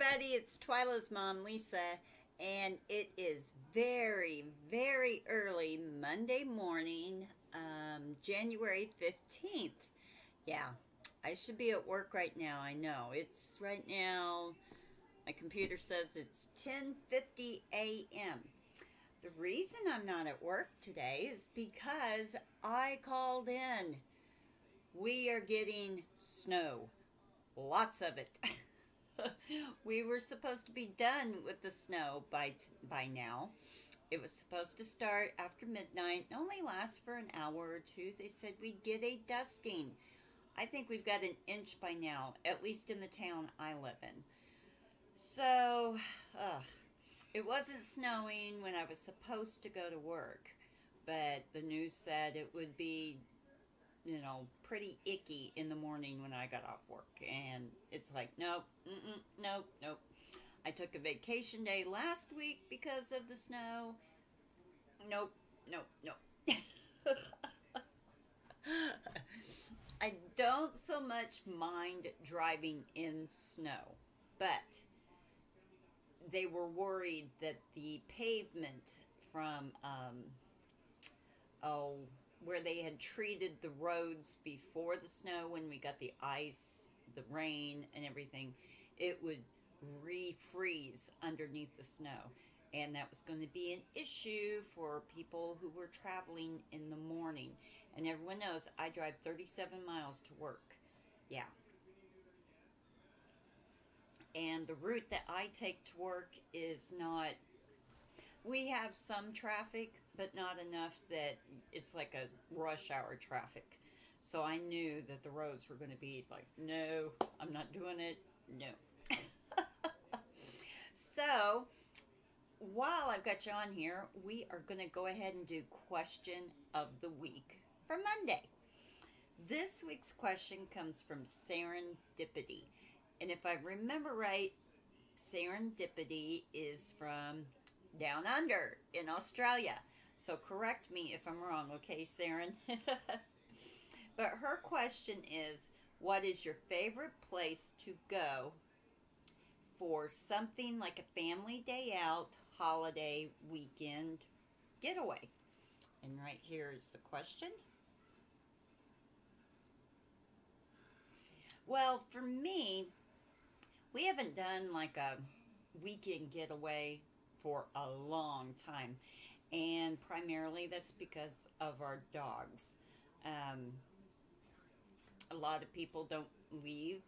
everybody, it's Twyla's mom, Lisa, and it is very, very early Monday morning, January 15th. Yeah, I should be at work right now, I know. It's right now, my computer says it's 10:50 a.m. The reason I'm not at work today is because I called in. We are getting snow, lots of it. We were supposed to be done with the snow by now. It was supposed to start after midnight, only last for an hour or two. They said we'd get a dusting. I think we've got an inch by now, at least in the town I live in. So, it wasn't snowing when I was supposed to go to work, but the news said it would be pretty icky in the morning when I got off work. And it's like, nope, nope, nope. I took a vacation day last week because of the snow. Nope, nope, nope. I don't so much mind driving in snow, but they were worried that the pavement from, where they had treated the roads before the snow, when we got the ice, the rain, and everything, it would refreeze underneath the snow. And that was going to be an issue for people who were traveling in the morning. And everyone knows I drive 37 miles to work. Yeah. And the route that I take to work is not, we have some traffic, but not enough that it's like a rush hour traffic. So I knew that the roads were going to be like, no, I'm not doing it. No. So while I've got you on here, we are going to go ahead and do question of the week for Monday. This week's question comes from Seren Dipity. And if I remember right, Serendipity is from down under in Australia. So correct me if I'm wrong, okay, Seren? But her question is, what is your favorite place to go for something like a family day out, holiday, weekend getaway? And right here is the question. Well, for me, we haven't done like a weekend getaway for a long time, and primarily that's because of our dogs. A lot of people don't leave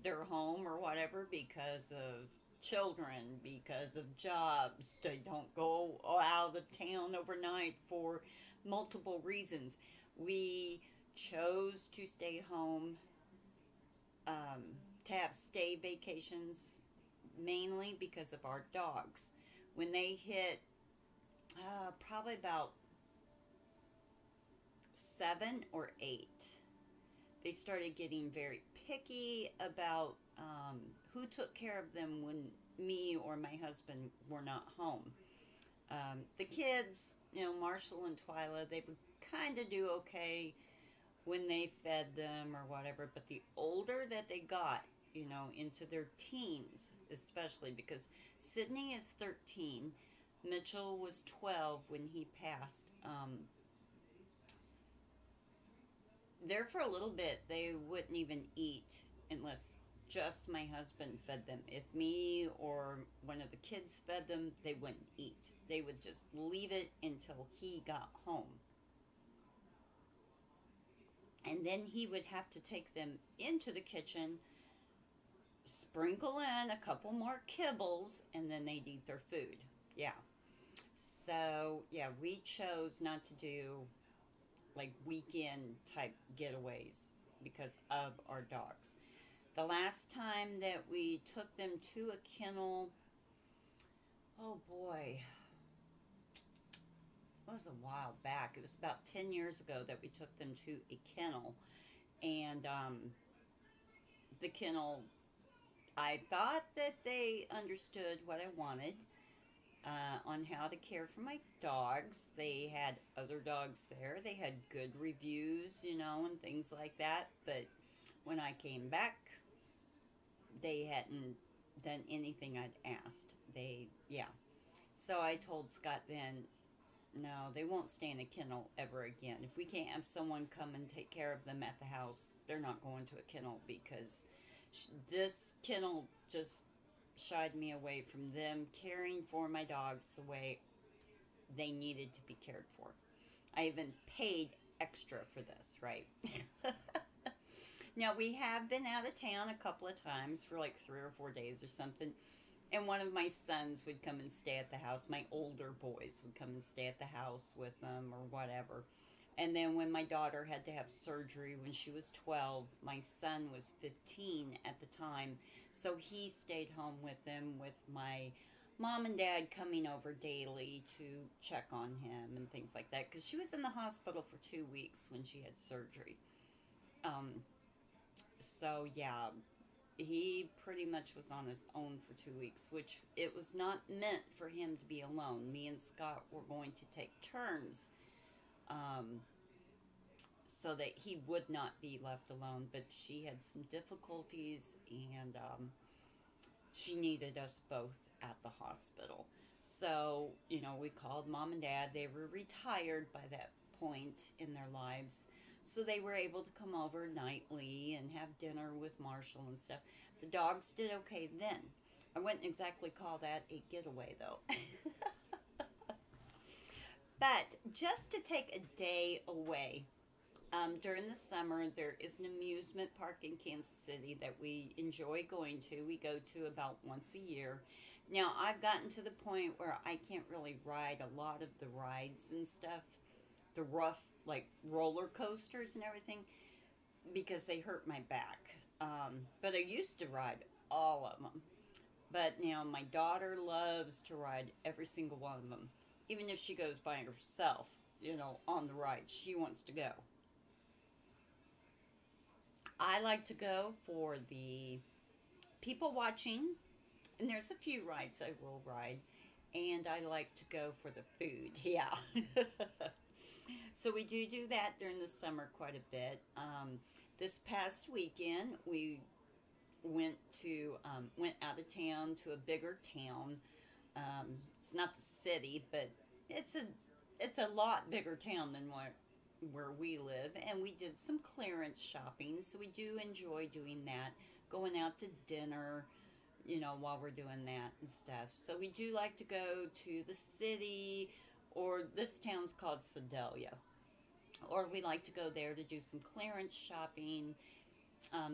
their home or whatever because of children, because of jobs. They don't go out of town overnight for multiple reasons. We chose to stay home, to have stay vacations, mainly because of our dogs. When they hit probably about 7 or 8, they started getting very picky about who took care of them when me or my husband were not home. The kids, Marshall and Twyla, they would kind of do okay when they fed them or whatever, but the older that they got, into their teens, especially because Sydney is 13, Mitchell was 12 when he passed. There for a little bit, they wouldn't even eat unless just my husband fed them. If me or one of the kids fed them, they wouldn't eat. They would just leave it until he got home. And then he would have to take them into the kitchen, sprinkle in a couple more kibbles, and then they'd eat their food. Yeah. So, yeah, we chose not to do like weekend type getaways because of our dogs. The last time that we took them to a kennel, oh boy, it was a while back. It was about 10 years ago that we took them to a kennel. And the kennel, I thought that they understood what I wanted on how to care for my dogs. They had other dogs there. They had good reviews, and things like that. But when I came back, they hadn't than anything I'd asked. Yeah. So I told Scott then, no, they won't stay in a kennel ever again. If we can't have someone come and take care of them at the house, they're not going to a kennel, because this kennel just shied me away from them caring for my dogs the way they needed to be cared for. I even paid extra for this, right? Now, we have been out of town a couple of times for like 3 or 4 days or something, and one of my sons would come and stay at the house. My older boys would come and stay at the house with them or whatever. And then when my daughter had to have surgery when she was 12, my son was 15 at the time, so he stayed home with them, with my mom and dad coming over daily to check on him and things like that, because she was in the hospital for 2 weeks when she had surgery. So yeah, he pretty much was on his own for 2 weeks, which it was not meant for him to be alone. Me and Scott were going to take turns, so that he would not be left alone, but she had some difficulties, and she needed us both at the hospital. So, we called mom and dad. They were retired by that point in their lives, so they were able to come over nightly and have dinner with Marshall and stuff. The dogs did okay then. I wouldn't exactly call that a getaway, though. But just to take a day away, during the summer, there is an amusement park in Kansas City that we enjoy going to. We go to about once a year. Now, I've gotten to the point where I can't really ride a lot of the rides and stuff, the rough, like, roller coasters and everything, because they hurt my back. But I used to ride all of them. But now my daughter loves to ride every single one of them. Even if she goes by herself, on the ride, she wants to go. I like to go for the people watching, and there's a few rides I will ride, and I like to go for the food. Yeah. So we do that during the summer quite a bit. This past weekend, we went out of town to a bigger town. It's not the city, but it's a lot bigger town than where we live, and we did some clearance shopping, so we do enjoy doing that, going out to dinner, while we're doing that and stuff. So we do like to go to the city, or this town's called Sedalia, or we like to go there to do some clearance shopping,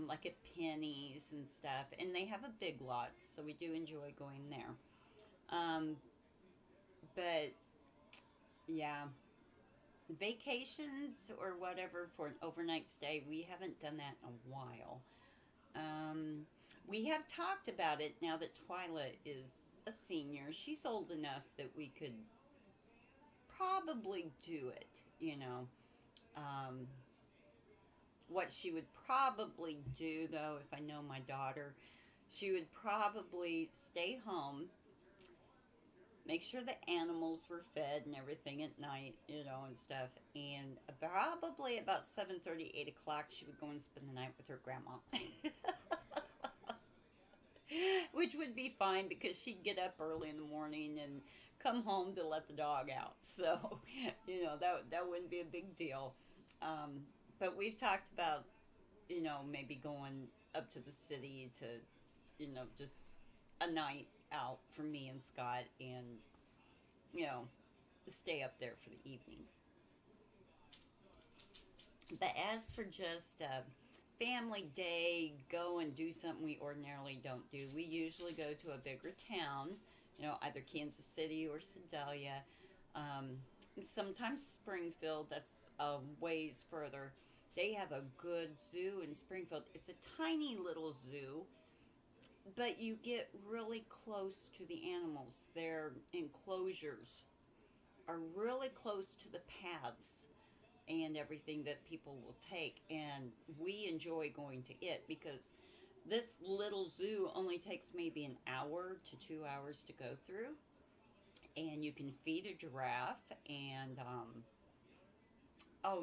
like at Penny's and stuff, and they have a Big Lots, so we do enjoy going there. But yeah, vacations or whatever for an overnight stay, we haven't done that in a while. We have talked about it now that Twyla is a senior. She's old enough that we could probably do it, What she would probably do, though, if I know my daughter, she would probably stay home, make sure the animals were fed and everything at night, and stuff. And probably about 7:30, 8 o'clock, she would go and spend the night with her grandma. Which would be fine, because she'd get up early in the morning and come home to let the dog out. So, that wouldn't be a big deal. But we've talked about, maybe going up to the city to, just a night out for me and Scott, and, stay up there for the evening. But as for just a family day, go and do something we ordinarily don't do, we usually go to a bigger town, either Kansas City or Sedalia. Sometimes Springfield, that's a ways further. They have a good zoo in Springfield. It's a tiny little zoo, but you get really close to the animals. Their enclosures are really close to the paths and everything that people will take, and we enjoy going to it, because this little zoo only takes maybe an hour to 2 hours to go through, and you can feed a giraffe, and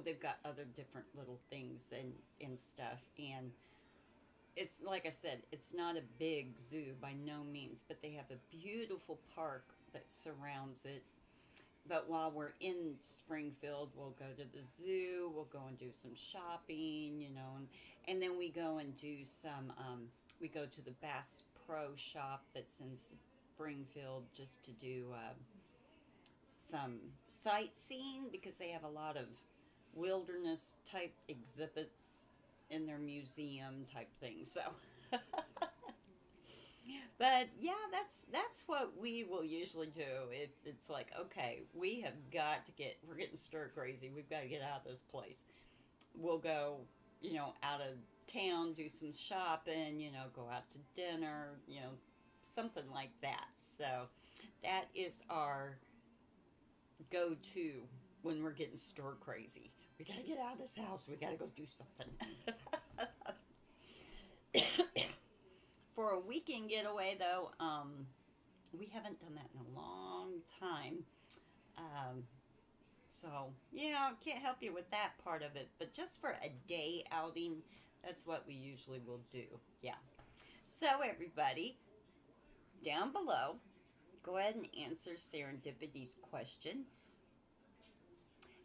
they've got other different little things and stuff, and it's like I said, it's not a big zoo by no means, but they have a beautiful park that surrounds it. But while we're in Springfield, we'll go to the zoo, we'll go and do some shopping, and then we go and do some, we go to the Bass Pro Shop that's in Springfield just to do some sightseeing because they have a lot of wilderness type exhibits in their museum type thing. So but yeah, that's what we will usually do. It's like, okay, we have got to we're getting stir crazy, we've got to get out of this place. We'll go, out of town, do some shopping, go out to dinner, something like that. So that is our go-to when we're getting stir crazy. We gotta get out of this house, we gotta go do something. For a weekend getaway, though, we haven't done that in a long time. So, can't help you with that part of it. But just for a day outing, that's what we usually will do. Yeah. So, everybody, down below, go ahead and answer Serendipity's question.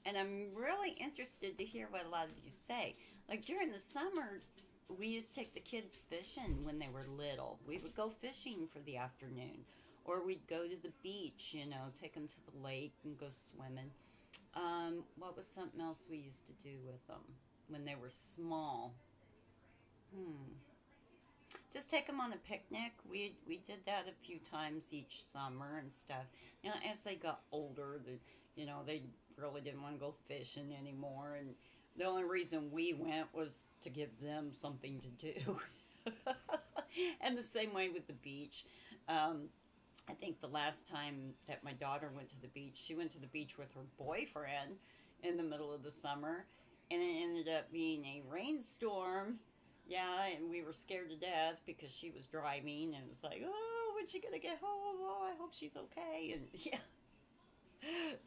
And I'm really interested to hear what a lot of you say. Like, during the summer, we used to take the kids fishing when they were little. We would go fishing for the afternoon. Or we'd go to the beach, take them to the lake and go swimming. What was something else we used to do with them when they were small? Just take them on a picnic. We did that a few times each summer and stuff. As they got older, they really didn't want to go fishing anymore. And the only reason we went was to give them something to do. And the same way with the beach. I think the last time that my daughter went to the beach, she went to the beach with her boyfriend in the middle of the summer. And it ended up being a rainstorm. Yeah, and we were scared to death because she was driving. And it's like, oh, when's she going to get home? Oh, I hope she's okay. And yeah.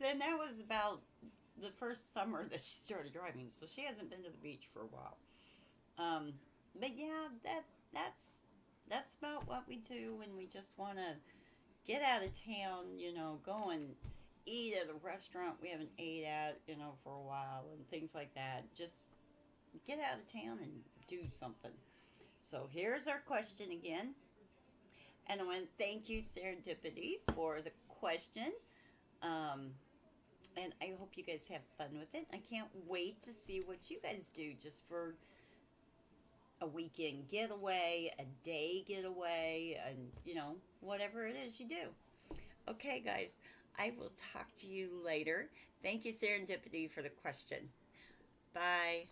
And that was about the first summer that she started driving, so she hasn't been to the beach for a while. But yeah, that's about what we do when we just want to get out of town, go and eat at a restaurant we haven't ate at, for a while and things like that. Just get out of town and do something. So here's our question again. And I want to thank you, Serendipity, for the question. And I hope you guys have fun with it. I can't wait to see what you guys do just for a weekend getaway, a day getaway, and, whatever it is you do. Okay, guys, I will talk to you later. Thank you, Serendipity, for the question. Bye.